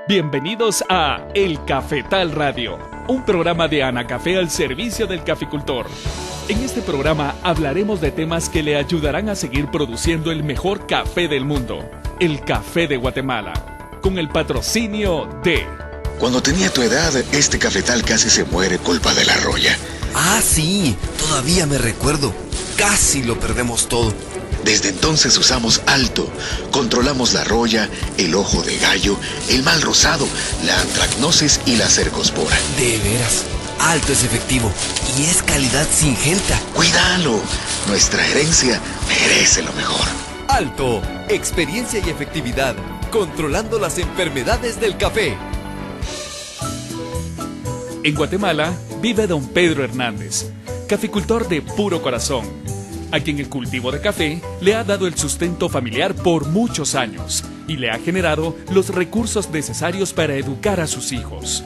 Bienvenidos a El Cafetal Radio, un programa de Anacafé al servicio del caficultor. En este programa hablaremos de temas que le ayudarán a seguir produciendo el mejor café del mundo, el café de Guatemala, con el patrocinio de... Cuando tenía tu edad, este cafetal casi se muere culpa de la roya. Ah, sí, todavía me recuerdo. Casi lo perdemos todo. Desde entonces usamos Alto. Controlamos la roya, el ojo de gallo, el mal rosado, la antracnosis y la cercospora. De veras, Alto es efectivo y es calidad Syngenta. ¡Cuídalo! Nuestra herencia merece lo mejor. Alto, experiencia y efectividad, controlando las enfermedades del café. En Guatemala vive don Pedro Hernández, caficultor de puro corazón, a quien el cultivo de café le ha dado el sustento familiar por muchos años y le ha generado los recursos necesarios para educar a sus hijos.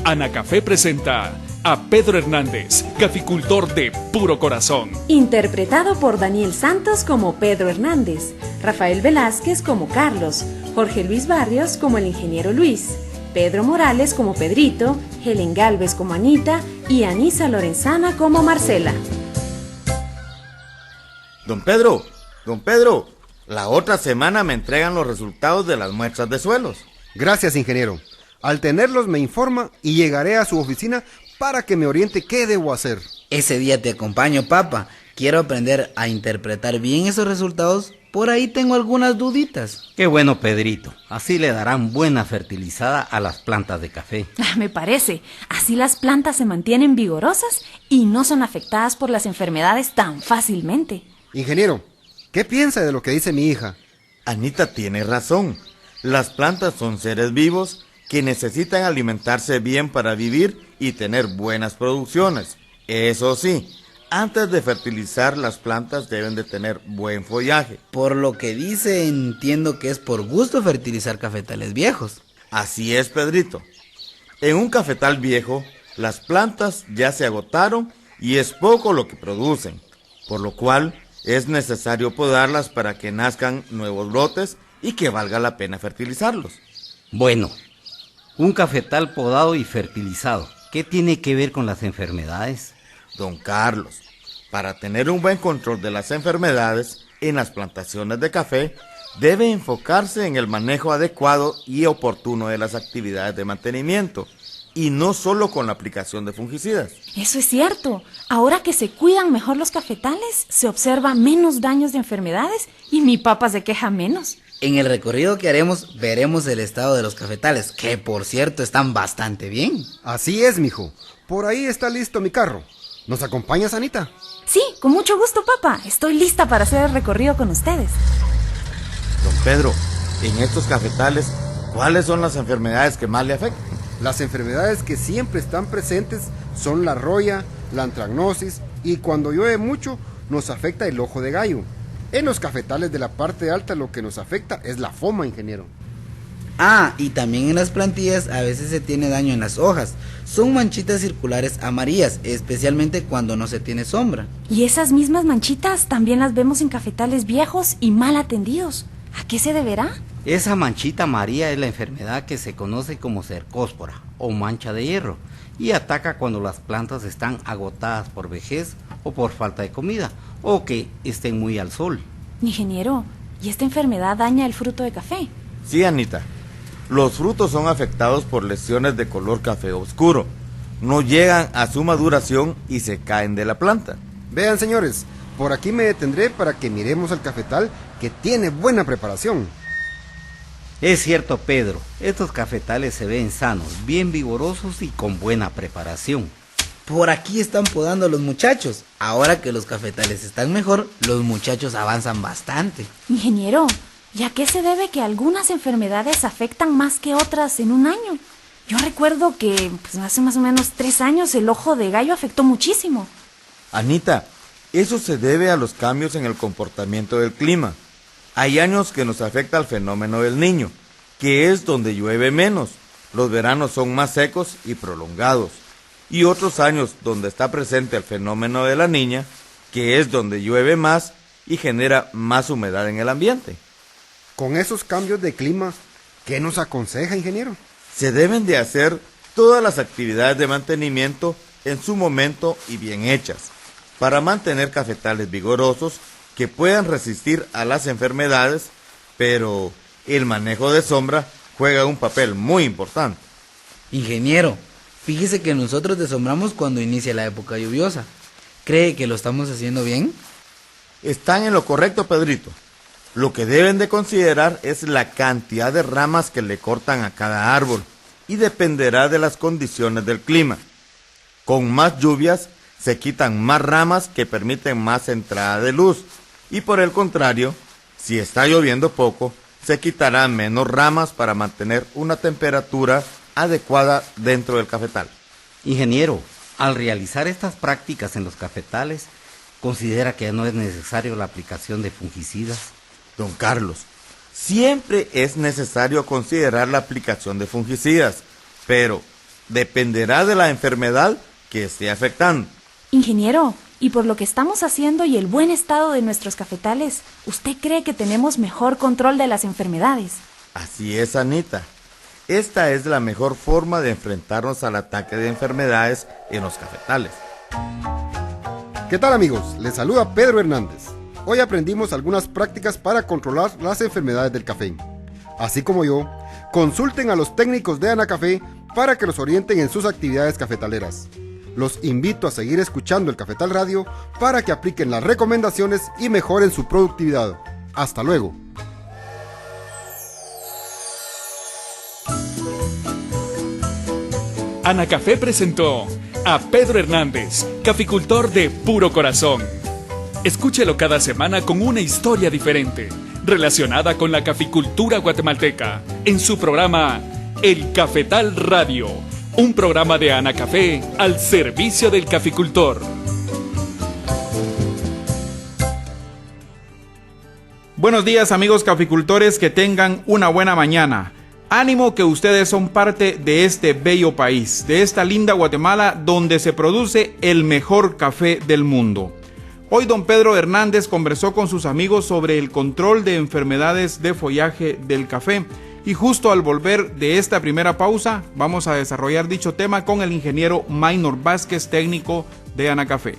Anacafé presenta a Pedro Hernández, caficultor de puro corazón. Interpretado por Daniel Santos como Pedro Hernández, Rafael Velázquez como Carlos, Jorge Luis Barrios como el ingeniero Luis, Pedro Morales como Pedrito, Helen Galvez como Anita y Anisa Lorenzana como Marcela. Don Pedro, la otra semana me entregan los resultados de las muestras de suelos. Gracias, ingeniero. Al tenerlos me informa y llegaré a su oficina para que me oriente qué debo hacer. Ese día te acompaño, papá. Quiero aprender a interpretar bien esos resultados. Por ahí tengo algunas duditas. Qué bueno, Pedrito. Así le darán buena fertilizada a las plantas de café. Me parece. Así las plantas se mantienen vigorosas y no son afectadas por las enfermedades tan fácilmente. Ingeniero, ¿qué piensa de lo que dice mi hija? Anita tiene razón. Las plantas son seres vivos que necesitan alimentarse bien para vivir y tener buenas producciones. Eso sí, antes de fertilizar, las plantas deben de tener buen follaje. Por lo que dice, entiendo que es por gusto fertilizar cafetales viejos. Así es, Pedrito. En un cafetal viejo, las plantas ya se agotaron y es poco lo que producen, por lo cual es necesario podarlas para que nazcan nuevos brotes y que valga la pena fertilizarlos. Bueno, un cafetal podado y fertilizado, ¿qué tiene que ver con las enfermedades? Don Carlos, para tener un buen control de las enfermedades en las plantaciones de café, debe enfocarse en el manejo adecuado y oportuno de las actividades de mantenimiento, y no solo con la aplicación de fungicidas. Eso es cierto. Ahora que se cuidan mejor los cafetales, se observa menos daños de enfermedades y mi papá se queja menos. En el recorrido que haremos, veremos el estado de los cafetales, que por cierto están bastante bien. Así es, mijo. Por ahí está listo mi carro. ¿Nos acompañas, Anita? Sí, con mucho gusto, papá. Estoy lista para hacer el recorrido con ustedes. Don Pedro, en estos cafetales, ¿cuáles son las enfermedades que más le afectan? Las enfermedades que siempre están presentes son la roya, la antracnosis y cuando llueve mucho nos afecta el ojo de gallo. En los cafetales de la parte alta lo que nos afecta es la foma, ingeniero. Ah, y también en las plantillas a veces se tiene daño en las hojas. Son manchitas circulares amarillas, especialmente cuando no se tiene sombra. Y esas mismas manchitas también las vemos en cafetales viejos y mal atendidos. ¿A qué se deberá? Esa manchita amarilla es la enfermedad que se conoce como cercospora o mancha de hierro y ataca cuando las plantas están agotadas por vejez o por falta de comida o que estén muy al sol. Ingeniero, ¿y esta enfermedad daña el fruto de café? Sí, Anita. Los frutos son afectados por lesiones de color café oscuro. No llegan a su maduración y se caen de la planta. Vean, señores, por aquí me detendré para que miremos al cafetal que tiene buena preparación. Es cierto, Pedro, estos cafetales se ven sanos, bien vigorosos y con buena preparación. Por aquí están podando los muchachos. Ahora que los cafetales están mejor, los muchachos avanzan bastante. Ingeniero, ¿y a qué se debe que algunas enfermedades afectan más que otras en un año? Yo recuerdo que hace más o menos 3 años el ojo de gallo afectó muchísimo. Anita, eso se debe a los cambios en el comportamiento del clima. Hay años que nos afecta el fenómeno del Niño, que es donde llueve menos. Los veranos son más secos y prolongados. Y otros años donde está presente el fenómeno de la Niña, que es donde llueve más y genera más humedad en el ambiente. Con esos cambios de clima, ¿qué nos aconseja, ingeniero? Se deben de hacer todas las actividades de mantenimiento en su momento y bien hechas, para mantener cafetales vigorosos que puedan resistir a las enfermedades, pero el manejo de sombra juega un papel muy importante. Ingeniero, fíjese que nosotros desombramos cuando inicia la época lluviosa. ¿Cree que lo estamos haciendo bien? Están en lo correcto, Pedrito. Lo que deben de considerar es la cantidad de ramas que le cortan a cada árbol y dependerá de las condiciones del clima. Con más lluvias se quitan más ramas que permiten más entrada de luz y por el contrario, si está lloviendo poco, se quitarán menos ramas para mantener una temperatura adecuada dentro del cafetal. Ingeniero, al realizar estas prácticas en los cafetales, ¿considera que no es necesario la aplicación de fungicidas? Don Carlos, siempre es necesario considerar la aplicación de fungicidas, pero dependerá de la enfermedad que esté afectando. Ingeniero, y por lo que estamos haciendo y el buen estado de nuestros cafetales, ¿usted cree que tenemos mejor control de las enfermedades? Así es, Anita. Esta es la mejor forma de enfrentarnos al ataque de enfermedades en los cafetales. ¿Qué tal, amigos? Les saluda Pedro Hernández. Hoy aprendimos algunas prácticas para controlar las enfermedades del café. Así como yo, consulten a los técnicos de Anacafé para que los orienten en sus actividades cafetaleras. Los invito a seguir escuchando el Cafetal Radio para que apliquen las recomendaciones y mejoren su productividad. ¡Hasta luego! Anacafé presentó a Pedro Hernández, caficultor de puro corazón. Escúchelo cada semana con una historia diferente, relacionada con la caficultura guatemalteca, en su programa El Cafetal Radio, un programa de Anacafé al servicio del caficultor. Buenos días, amigos caficultores, que tengan una buena mañana. Ánimo, que ustedes son parte de este bello país, de esta linda Guatemala, donde se produce el mejor café del mundo. Hoy don Pedro Hernández conversó con sus amigos sobre el control de enfermedades de follaje del café. Y justo al volver de esta primera pausa, vamos a desarrollar dicho tema con el ingeniero Maynor Vázquez, técnico de Anacafé.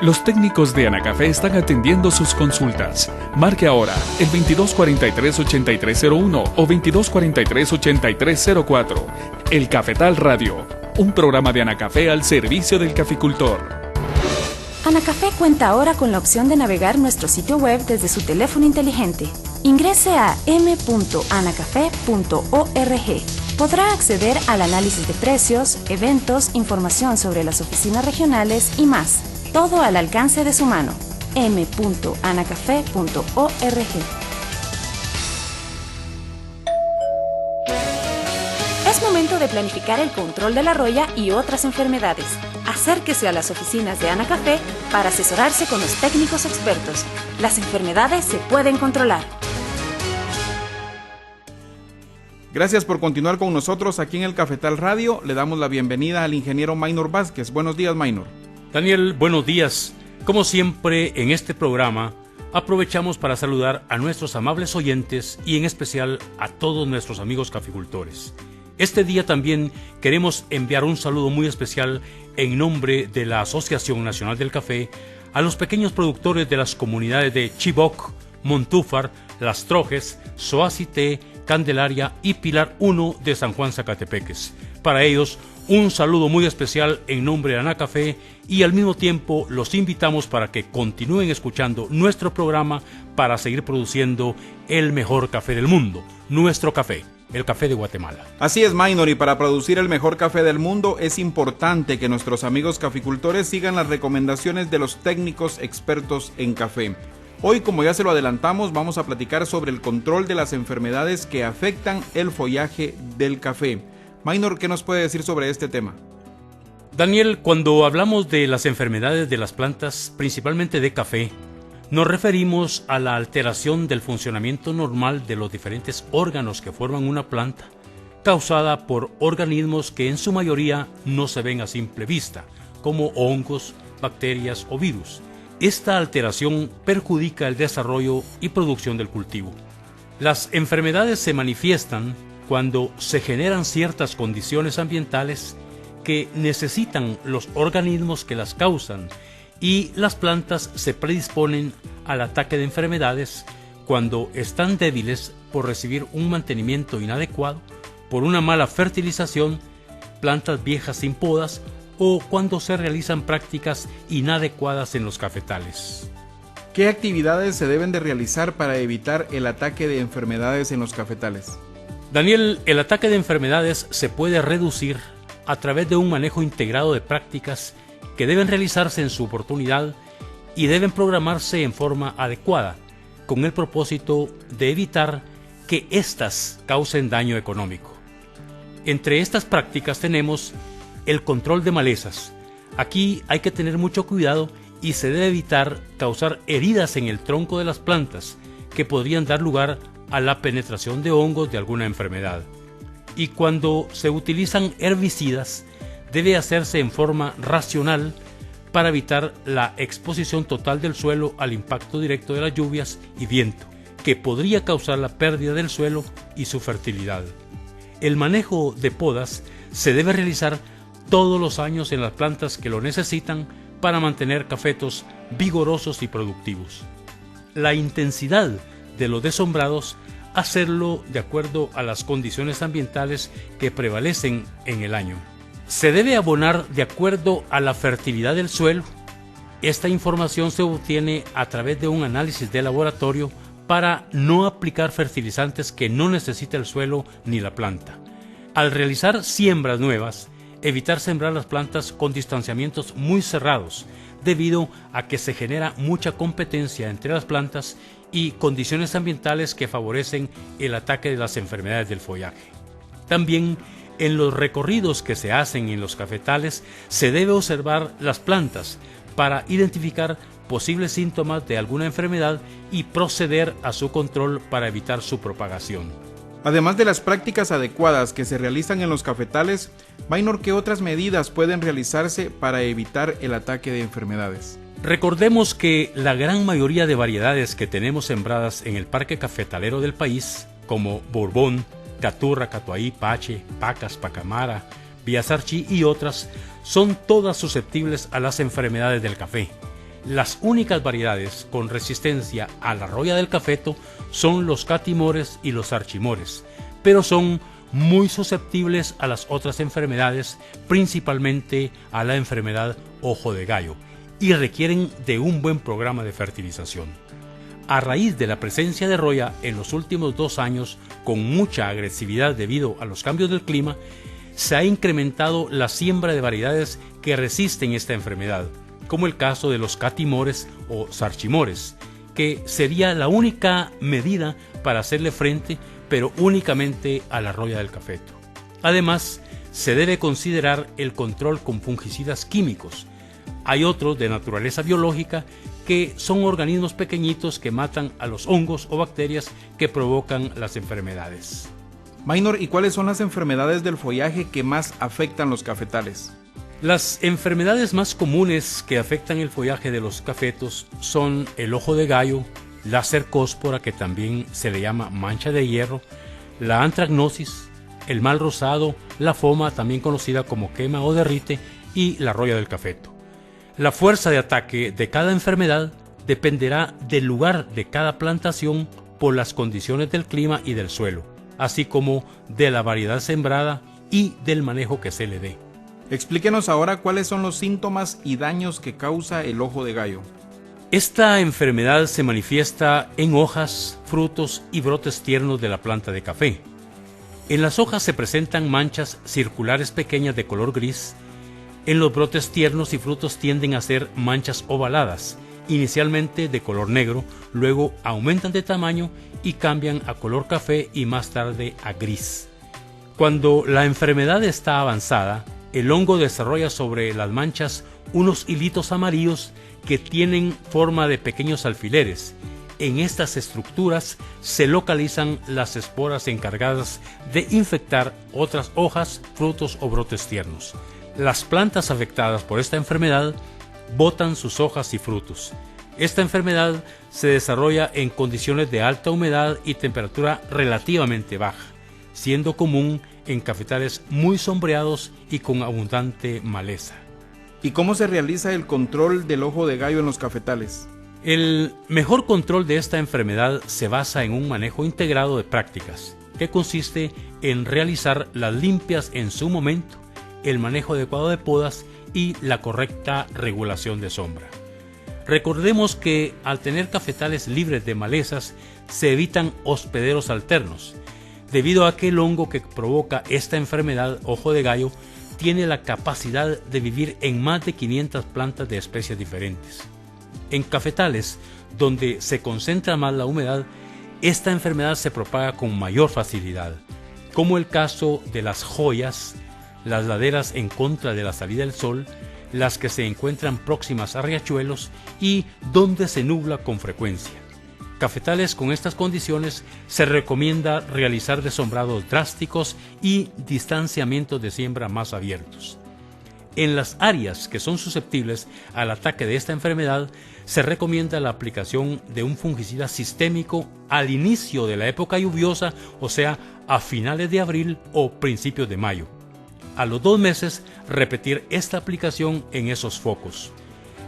Los técnicos de Anacafé están atendiendo sus consultas. Marque ahora el 2243-8301 o 2243-8304. El Cafetal Radio, un programa de Anacafé al servicio del caficultor. Anacafé cuenta ahora con la opción de navegar nuestro sitio web desde su teléfono inteligente. Ingrese a m.anacafé.org. Podrá acceder al análisis de precios, eventos, información sobre las oficinas regionales y más. Todo al alcance de su mano. m.anacafé.org. Es momento de planificar el control de la roya y otras enfermedades. Acérquese a las oficinas de Anacafé para asesorarse con los técnicos expertos. Las enfermedades se pueden controlar. Gracias por continuar con nosotros aquí en el Cafetal Radio. Le damos la bienvenida al ingeniero Maynor Vázquez. Buenos días, Maynor. Daniel, buenos días. Como siempre, en este programa aprovechamos para saludar a nuestros amables oyentes y en especial a todos nuestros amigos caficultores. Este día también queremos enviar un saludo muy especial en nombre de la Asociación Nacional del Café a los pequeños productores de las comunidades de Chibok, Montúfar, Las Trojes, Soacité, Candelaria y Pilar 1 de San Juan Zacatepeques. Para ellos, un saludo muy especial en nombre de Anacafé y al mismo tiempo los invitamos para que continúen escuchando nuestro programa para seguir produciendo el mejor café del mundo, nuestro café, el café de Guatemala. Así es, Maynor, y para producir el mejor café del mundo es importante que nuestros amigos caficultores sigan las recomendaciones de los técnicos expertos en café. Hoy, como ya se lo adelantamos, vamos a platicar sobre el control de las enfermedades que afectan el follaje del café. Maynor, ¿qué nos puede decir sobre este tema? Daniel, cuando hablamos de las enfermedades de las plantas, principalmente de café, nos referimos a la alteración del funcionamiento normal de los diferentes órganos que forman una planta, causada por organismos que en su mayoría no se ven a simple vista, como hongos, bacterias o virus. Esta alteración perjudica el desarrollo y producción del cultivo. Las enfermedades se manifiestan cuando se generan ciertas condiciones ambientales que necesitan los organismos que las causan y las plantas se predisponen al ataque de enfermedades cuando están débiles por recibir un mantenimiento inadecuado, por una mala fertilización, plantas viejas sin podas o cuando se realizan prácticas inadecuadas en los cafetales. ¿Qué actividades se deben de realizar para evitar el ataque de enfermedades en los cafetales? Daniel, el ataque de enfermedades se puede reducir a través de un manejo integrado de prácticas que deben realizarse en su oportunidad y deben programarse en forma adecuada, con el propósito de evitar que éstas causen daño económico. Entre estas prácticas tenemos el control de malezas. Aquí hay que tener mucho cuidado y se debe evitar causar heridas en el tronco de las plantas que podrían dar lugar a la penetración de hongos de alguna enfermedad. Y cuando se utilizan herbicidas, debe hacerse en forma racional para evitar la exposición total del suelo al impacto directo de las lluvias y viento, que podría causar la pérdida del suelo y su fertilidad. El manejo de podas se debe realizar todos los años en las plantas que lo necesitan para mantener cafetos vigorosos y productivos. La intensidad de los desombrados, hacerlo de acuerdo a las condiciones ambientales que prevalecen en el año. Se debe abonar de acuerdo a la fertilidad del suelo. Esta información se obtiene a través de un análisis de laboratorio para no aplicar fertilizantes que no necesita el suelo ni la planta. Al realizar siembras nuevas, evitar sembrar las plantas con distanciamientos muy cerrados, debido a que se genera mucha competencia entre las plantas y condiciones ambientales que favorecen el ataque de las enfermedades del follaje. También en los recorridos que se hacen en los cafetales se debe observar las plantas para identificar posibles síntomas de alguna enfermedad y proceder a su control para evitar su propagación. Además de las prácticas adecuadas que se realizan en los cafetales, Maynor, ¿qué otras medidas pueden realizarse para evitar el ataque de enfermedades? Recordemos que la gran mayoría de variedades que tenemos sembradas en el parque cafetalero del país, como Borbón, Caturra, Catuahí, Pache, Pacas, Pacamara, Biasarchí y otras, son todas susceptibles a las enfermedades del café. Las únicas variedades con resistencia a la roya del cafeto son los catimores y los archimores, pero son muy susceptibles a las otras enfermedades, principalmente a la enfermedad ojo de gallo, y requieren de un buen programa de fertilización. A raíz de la presencia de roya en los últimos 2 años, con mucha agresividad debido a los cambios del clima, se ha incrementado la siembra de variedades que resisten esta enfermedad, como el caso de los catimores o sarchimores, que sería la única medida para hacerle frente, pero únicamente a la roya del cafeto. Además, se debe considerar el control con fungicidas químicos. Hay otros de naturaleza biológica que son organismos pequeñitos que matan a los hongos o bacterias que provocan las enfermedades. Maynor, ¿y cuáles son las enfermedades del follaje que más afectan los cafetales? Las enfermedades más comunes que afectan el follaje de los cafetos son el ojo de gallo, la cercóspora, que también se le llama mancha de hierro, la antracnosis, el mal rosado, la foma, también conocida como quema o derrite, y la roya del cafeto. La fuerza de ataque de cada enfermedad dependerá del lugar de cada plantación por las condiciones del clima y del suelo, así como de la variedad sembrada y del manejo que se le dé. Explíquenos ahora cuáles son los síntomas y daños que causa el ojo de gallo. Esta enfermedad se manifiesta en hojas, frutos y brotes tiernos de la planta de café. En las hojas se presentan manchas circulares pequeñas de color gris. En los brotes tiernos y frutos tienden a ser manchas ovaladas, inicialmente de color negro, luego aumentan de tamaño y cambian a color café y más tarde a gris. Cuando la enfermedad está avanzada, el hongo desarrolla sobre las manchas unos hilitos amarillos que tienen forma de pequeños alfileres. En estas estructuras se localizan las esporas encargadas de infectar otras hojas, frutos o brotes tiernos. Las plantas afectadas por esta enfermedad botan sus hojas y frutos. Esta enfermedad se desarrolla en condiciones de alta humedad y temperatura relativamente baja. siendo común en cafetales muy sombreados y con abundante maleza. ¿Y cómo se realiza el control del ojo de gallo en los cafetales? El mejor control de esta enfermedad se basa en un manejo integrado de prácticas, que consiste en realizar las limpias en su momento, el manejo adecuado de podas y la correcta regulación de sombra. Recordemos que al tener cafetales libres de malezas, se evitan hospederos alternos, debido a que el hongo que provoca esta enfermedad, ojo de gallo, tiene la capacidad de vivir en más de 500 plantas de especies diferentes. En cafetales, donde se concentra más la humedad, esta enfermedad se propaga con mayor facilidad, como el caso de las joyas, las laderas en contra de la salida del sol, las que se encuentran próximas a riachuelos y donde se nubla con frecuencia. Cafetales con estas condiciones se recomienda realizar desombrados drásticos y distanciamientos de siembra más abiertos. En las áreas que son susceptibles al ataque de esta enfermedad, se recomienda la aplicación de un fungicida sistémico al inicio de la época lluviosa, o sea, a finales de abril o principios de mayo. A los 2 meses, repetir esta aplicación en esos focos.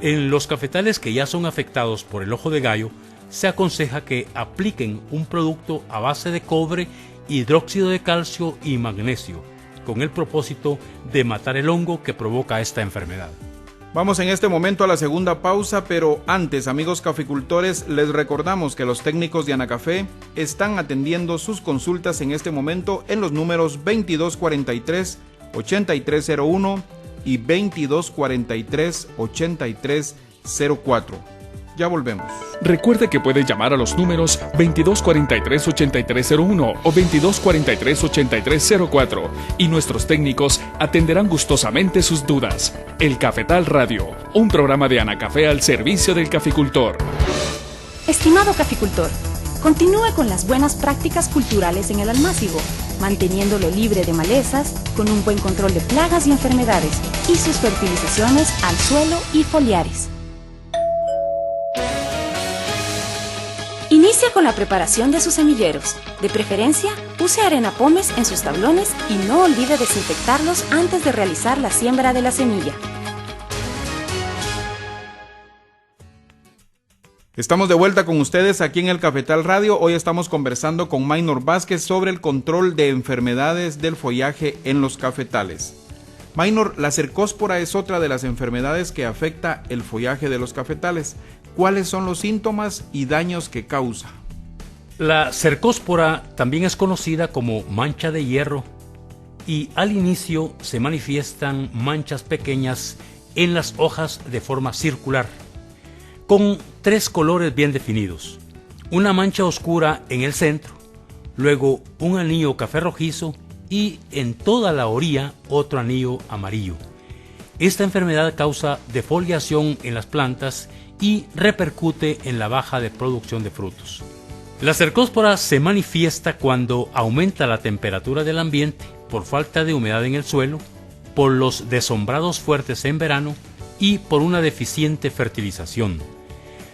En los cafetales que ya son afectados por el ojo de gallo, se aconseja que apliquen un producto a base de cobre, hidróxido de calcio y magnesio, con el propósito de matar el hongo que provoca esta enfermedad. Vamos en este momento a la segunda pausa, pero antes, amigos caficultores, les recordamos que los técnicos de Anacafé están atendiendo sus consultas en este momento en los números 2243-8301 y 2243-8304. Ya volvemos. Recuerde que puede llamar a los números 2243-8301 o 2243-8304 y nuestros técnicos atenderán gustosamente sus dudas. El Cafetal Radio, un programa de Anacafé al servicio del caficultor. Estimado caficultor, continúe con las buenas prácticas culturales en el almácigo, manteniéndolo libre de malezas, con un buen control de plagas y enfermedades y sus fertilizaciones al suelo y foliares. Inicie con la preparación de sus semilleros. De preferencia, use arena pómez en sus tablones y no olvide desinfectarlos antes de realizar la siembra de la semilla. Estamos de vuelta con ustedes aquí en el Cafetal Radio. Hoy estamos conversando con Maynor Vázquez sobre el control de enfermedades del follaje en los cafetales. Maynor, la cercóspora es otra de las enfermedades que afecta el follaje de los cafetales. ¿Cuáles son los síntomas y daños que causa? La cercóspora también es conocida como mancha de hierro y al inicio se manifiestan manchas pequeñas en las hojas de forma circular, con 3 colores bien definidos: una mancha oscura en el centro, luego un anillo café rojizo y en toda la orilla otro anillo amarillo. Esta enfermedad causa defoliación en las plantas y repercute en la baja de producción de frutos. La cercóspora se manifiesta cuando aumenta la temperatura del ambiente por falta de humedad en el suelo, por los desombrados fuertes en verano y por una deficiente fertilización.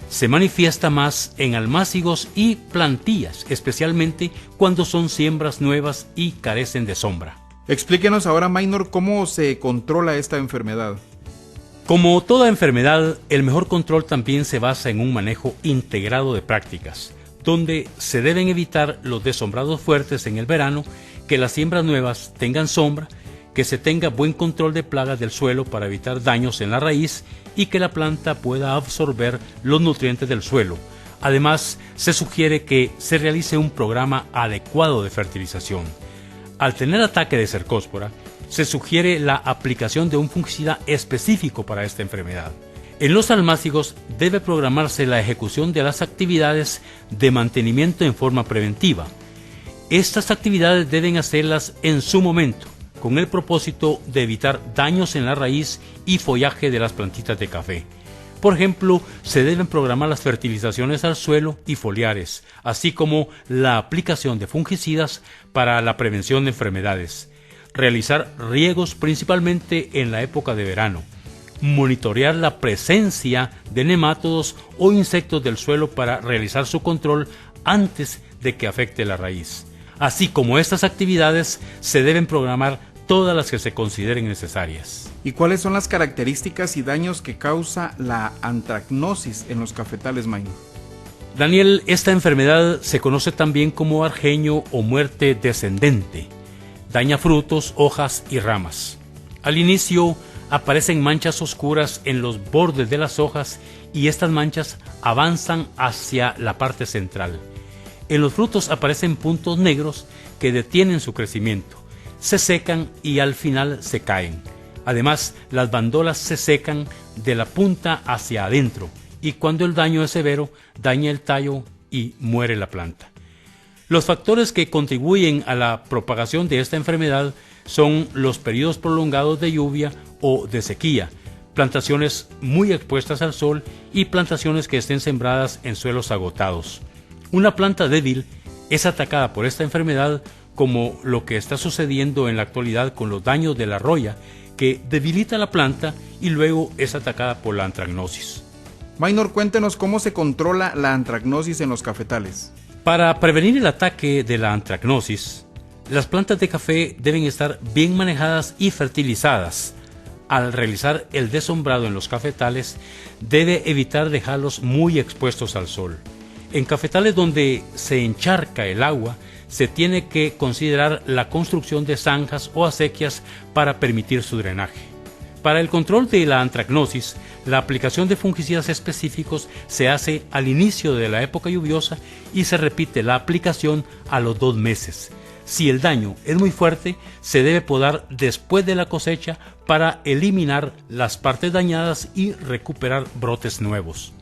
Se manifiesta más en almácigos y plantillas, especialmente cuando son siembras nuevas y carecen de sombra. Explíquenos ahora, Maynor, cómo se controla esta enfermedad. Como toda enfermedad, el mejor control también se basa en un manejo integrado de prácticas, donde se deben evitar los desombrados fuertes en el verano, que las siembras nuevas tengan sombra, que se tenga buen control de plagas del suelo para evitar daños en la raíz y que la planta pueda absorber los nutrientes del suelo. Además, se sugiere que se realice un programa adecuado de fertilización. Al tener ataque de cercóspora, se sugiere la aplicación de un fungicida específico para esta enfermedad. En los almácigos debe programarse la ejecución de las actividades de mantenimiento en forma preventiva. Estas actividades deben hacerlas en su momento, con el propósito de evitar daños en la raíz y follaje de las plantitas de café. Por ejemplo, se deben programar las fertilizaciones al suelo y foliares, así como la aplicación de fungicidas para la prevención de enfermedades. Realizar riegos principalmente en la época de verano. Monitorear la presencia de nemátodos o insectos del suelo para realizar su control antes de que afecte la raíz. Así como estas actividades, se deben programar todas las que se consideren necesarias. ¿Y cuáles son las características y daños que causa la antracnosis en los cafetales, Maynor? Daniel, esta enfermedad se conoce también como argeño o muerte descendente. Daña frutos, hojas y ramas. Al inicio aparecen manchas oscuras en los bordes de las hojas y estas manchas avanzan hacia la parte central. En los frutos aparecen puntos negros que detienen su crecimiento, se secan y al final se caen. Además, las bandolas se secan de la punta hacia adentro y cuando el daño es severo, daña el tallo y muere la planta. Los factores que contribuyen a la propagación de esta enfermedad son los periodos prolongados de lluvia o de sequía, plantaciones muy expuestas al sol y plantaciones que estén sembradas en suelos agotados. Una planta débil es atacada por esta enfermedad, como lo que está sucediendo en la actualidad con los daños de la roya, que debilita la planta y luego es atacada por la antracnosis. Maynor, cuéntenos cómo se controla la antracnosis en los cafetales. Para prevenir el ataque de la antracnosis, las plantas de café deben estar bien manejadas y fertilizadas. Al realizar el desombrado en los cafetales, debe evitar dejarlos muy expuestos al sol. En cafetales donde se encharca el agua, se tiene que considerar la construcción de zanjas o acequias para permitir su drenaje. Para el control de la antracnosis, la aplicación de fungicidas específicos se hace al inicio de la época lluviosa y se repite la aplicación a los 2 meses. Si el daño es muy fuerte, se debe podar después de la cosecha para eliminar las partes dañadas y recuperar brotes nuevos.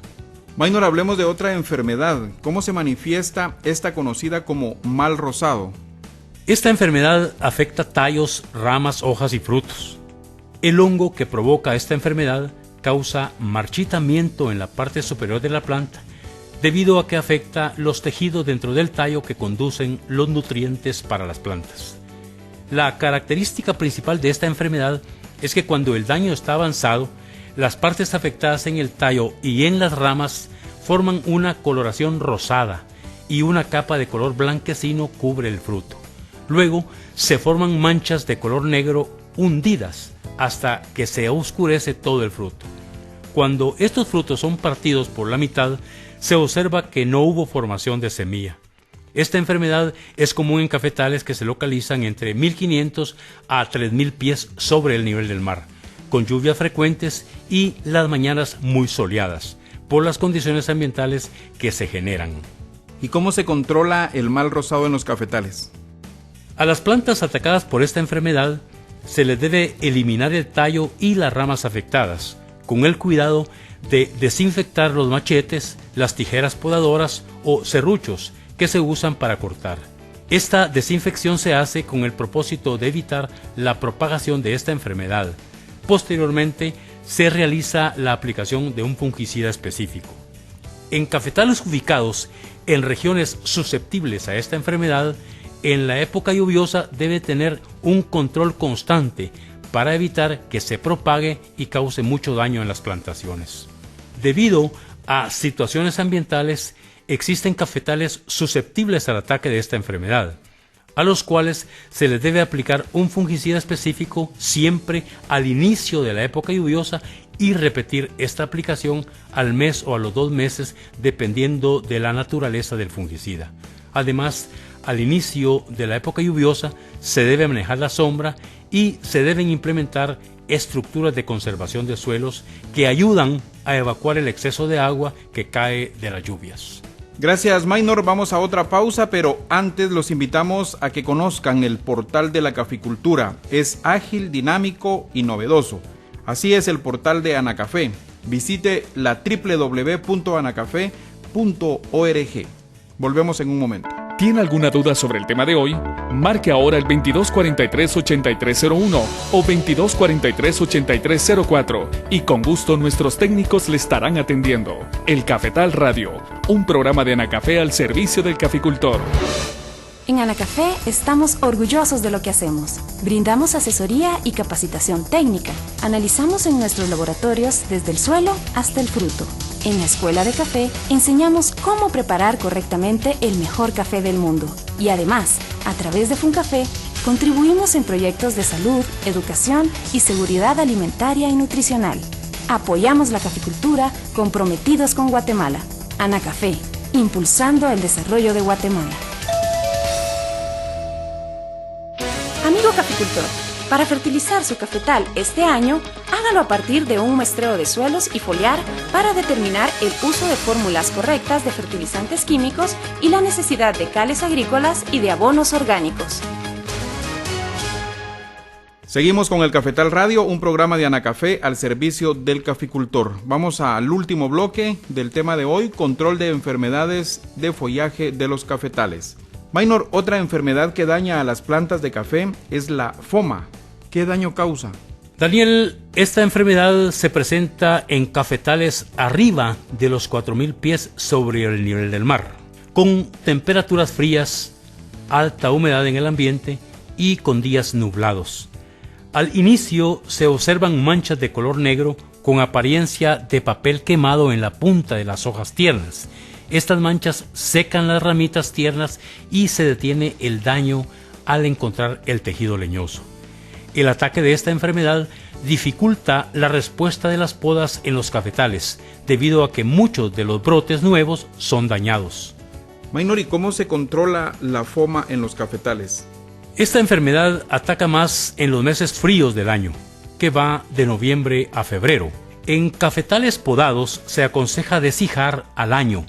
Maynor, hablemos de otra enfermedad. ¿Cómo se manifiesta esta conocida como mal rosado? Esta enfermedad afecta tallos, ramas, hojas y frutos. El hongo que provoca esta enfermedad causa marchitamiento en la parte superior de la planta, debido a que afecta los tejidos dentro del tallo que conducen los nutrientes para las plantas. La característica principal de esta enfermedad es que cuando el daño está avanzado, las partes afectadas en el tallo y en las ramas forman una coloración rosada y una capa de color blanquecino cubre el fruto. Luego se forman manchas de color negro hundidas hasta que se oscurece todo el fruto. Cuando estos frutos son partidos por la mitad, se observa que no hubo formación de semilla. Esta enfermedad es común en cafetales que se localizan entre 1500 a 3000 pies sobre el nivel del mar, con lluvias frecuentes y las mañanas muy soleadas, por las condiciones ambientales que se generan. ¿Y cómo se controla el mal rosado en los cafetales? A las plantas atacadas por esta enfermedad se les debe eliminar el tallo y las ramas afectadas, con el cuidado de desinfectar los machetes, las tijeras podadoras o serruchos que se usan para cortar. Esta desinfección se hace con el propósito de evitar la propagación de esta enfermedad. Posteriormente, se realiza la aplicación de un fungicida específico. En cafetales ubicados en regiones susceptibles a esta enfermedad, en la época lluviosa debe tener un control constante para evitar que se propague y cause mucho daño en las plantaciones. Debido a situaciones ambientales, existen cafetales susceptibles al ataque de esta enfermedad, a los cuales se les debe aplicar un fungicida específico siempre al inicio de la época lluviosa y repetir esta aplicación al mes o a los 2 meses dependiendo de la naturaleza del fungicida. Además, al inicio de la época lluviosa se debe manejar la sombra y se deben implementar estructuras de conservación de suelos que ayudan a evacuar el exceso de agua que cae de las lluvias. Gracias, Maynor. Vamos a otra pausa, pero antes los invitamos a que conozcan el portal de la caficultura. Es ágil, dinámico y novedoso. Así es el portal de Anacafé. Visite la www.anacafé.org. Volvemos en un momento. ¿Tiene alguna duda sobre el tema de hoy? Marque ahora el 2243-8301 o 2243-8304 y con gusto nuestros técnicos le estarán atendiendo. El Cafetal Radio, un programa de Anacafé al servicio del caficultor. En Anacafé estamos orgullosos de lo que hacemos. Brindamos asesoría y capacitación técnica. Analizamos en nuestros laboratorios desde el suelo hasta el fruto. En la Escuela de Café enseñamos cómo preparar correctamente el mejor café del mundo. Y además, a través de FUNCAFE, contribuimos en proyectos de salud, educación y seguridad alimentaria y nutricional. Apoyamos la caficultura, comprometidos con Guatemala. ANACAFE, impulsando el desarrollo de Guatemala. Amigo caficultor, para fertilizar su cafetal este año, hágalo a partir de un muestreo de suelos y foliar para determinar el uso de fórmulas correctas de fertilizantes químicos y la necesidad de cales agrícolas y de abonos orgánicos. Seguimos con el Cafetal Radio, un programa de ANACAFE al servicio del caficultor. Vamos al último bloque del tema de hoy, control de enfermedades de follaje de los cafetales. Maynor, otra enfermedad que daña a las plantas de café es la foma. ¿Qué daño causa? Daniel, esta enfermedad se presenta en cafetales arriba de los 4.000 pies sobre el nivel del mar, con temperaturas frías, alta humedad en el ambiente y con días nublados. Al inicio se observan manchas de color negro con apariencia de papel quemado en la punta de las hojas tiernas. Estas manchas secan las ramitas tiernas y se detiene el daño al encontrar el tejido leñoso. El ataque de esta enfermedad dificulta la respuesta de las podas en los cafetales, debido a que muchos de los brotes nuevos son dañados. Maynor, ¿y cómo se controla la foma en los cafetales? Esta enfermedad ataca más en los meses fríos del año, que va de noviembre a febrero. En cafetales podados se aconseja deshijar al año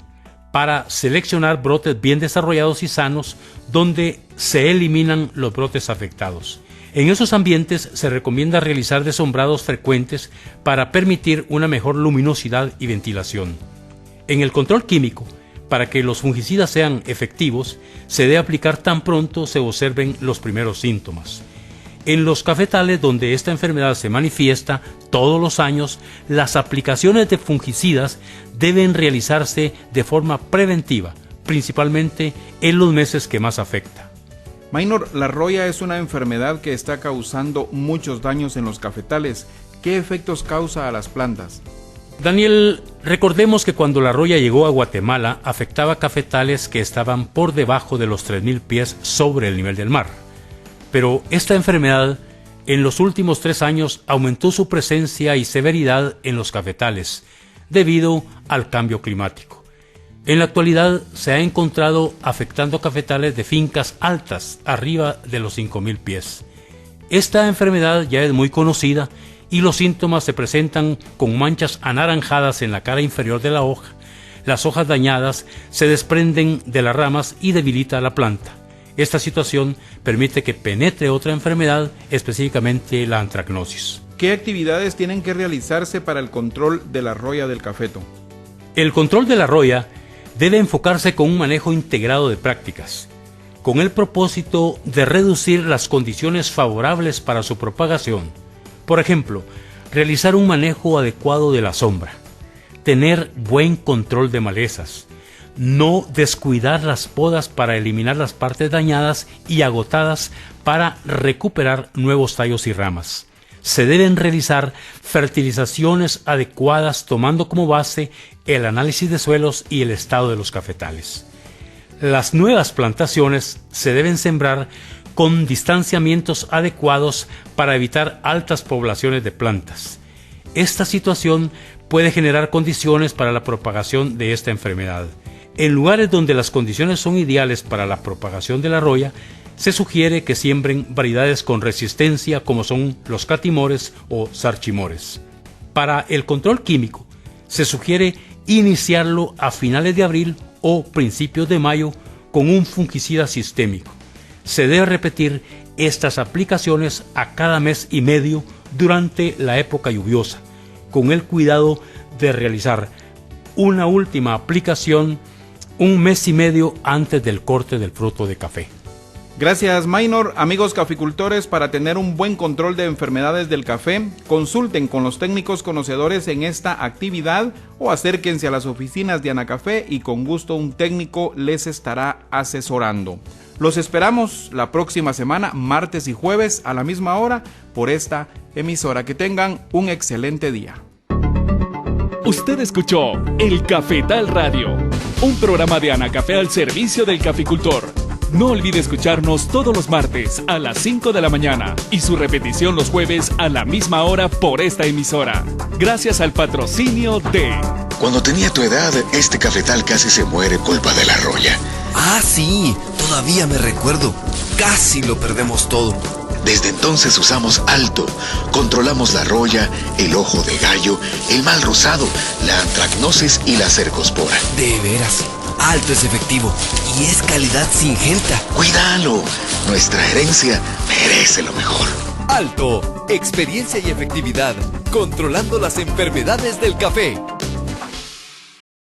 para seleccionar brotes bien desarrollados y sanos donde se eliminan los brotes afectados. En esos ambientes se recomienda realizar desombrados frecuentes para permitir una mejor luminosidad y ventilación. En el control químico, para que los fungicidas sean efectivos, se debe aplicar tan pronto se observen los primeros síntomas. En los cafetales donde esta enfermedad se manifiesta todos los años, las aplicaciones de fungicidas deben realizarse de forma preventiva, principalmente en los meses que más afecta. Maynor, la roya es una enfermedad que está causando muchos daños en los cafetales. ¿Qué efectos causa a las plantas? Daniel, recordemos que cuando la roya llegó a Guatemala, afectaba cafetales que estaban por debajo de los 3.000 pies sobre el nivel del mar. Pero esta enfermedad, en los últimos 3 años, aumentó su presencia y severidad en los cafetales, debido al cambio climático. En la actualidad se ha encontrado afectando cafetales de fincas altas, arriba de los 5.000 pies. Esta enfermedad ya es muy conocida y los síntomas se presentan con manchas anaranjadas en la cara inferior de la hoja. Las hojas dañadas se desprenden de las ramas y debilita la planta. Esta situación permite que penetre otra enfermedad, específicamente la antracnosis. ¿Qué actividades tienen que realizarse para el control de la roya del cafeto? El control de la roya debe enfocarse con un manejo integrado de prácticas, con el propósito de reducir las condiciones favorables para su propagación. Por ejemplo, realizar un manejo adecuado de la sombra, tener buen control de malezas, no descuidar las podas para eliminar las partes dañadas y agotadas para recuperar nuevos tallos y ramas. Se deben realizar fertilizaciones adecuadas tomando como base el análisis de suelos y el estado de los cafetales. Las nuevas plantaciones se deben sembrar con distanciamientos adecuados para evitar altas poblaciones de plantas. Esta situación puede generar condiciones para la propagación de esta enfermedad. En lugares donde las condiciones son ideales para la propagación de la roya, se sugiere que siembren variedades con resistencia como son los catimores o sarchimores. Para el control químico, se sugiere iniciarlo a finales de abril o principios de mayo con un fungicida sistémico. Se debe repetir estas aplicaciones a cada mes y medio durante la época lluviosa, con el cuidado de realizar una última aplicación un mes y medio antes del corte del fruto de café. Gracias, Maynor. Amigos caficultores, para tener un buen control de enfermedades del café, consulten con los técnicos conocedores en esta actividad o acérquense a las oficinas de ANACAFE y con gusto un técnico les estará asesorando. Los esperamos la próxima semana, martes y jueves a la misma hora por esta emisora. Que tengan un excelente día. Usted escuchó El Cafetal Radio, un programa de Anacafé al servicio del caficultor. No olvide escucharnos todos los martes a las 5 de la mañana y su repetición los jueves a la misma hora por esta emisora. Gracias al patrocinio de... Cuando tenía tu edad, este cafetal casi se muere culpa de la roya. Ah, sí, todavía me recuerdo. Casi lo perdemos todo. Desde entonces usamos Alto. Controlamos la roya, el ojo de gallo, el mal rosado, la antracnosis y la cercospora. De veras, Alto es efectivo y es calidad Syngenta. ¡Cuídalo! Nuestra herencia merece lo mejor. Alto, experiencia y efectividad, controlando las enfermedades del café.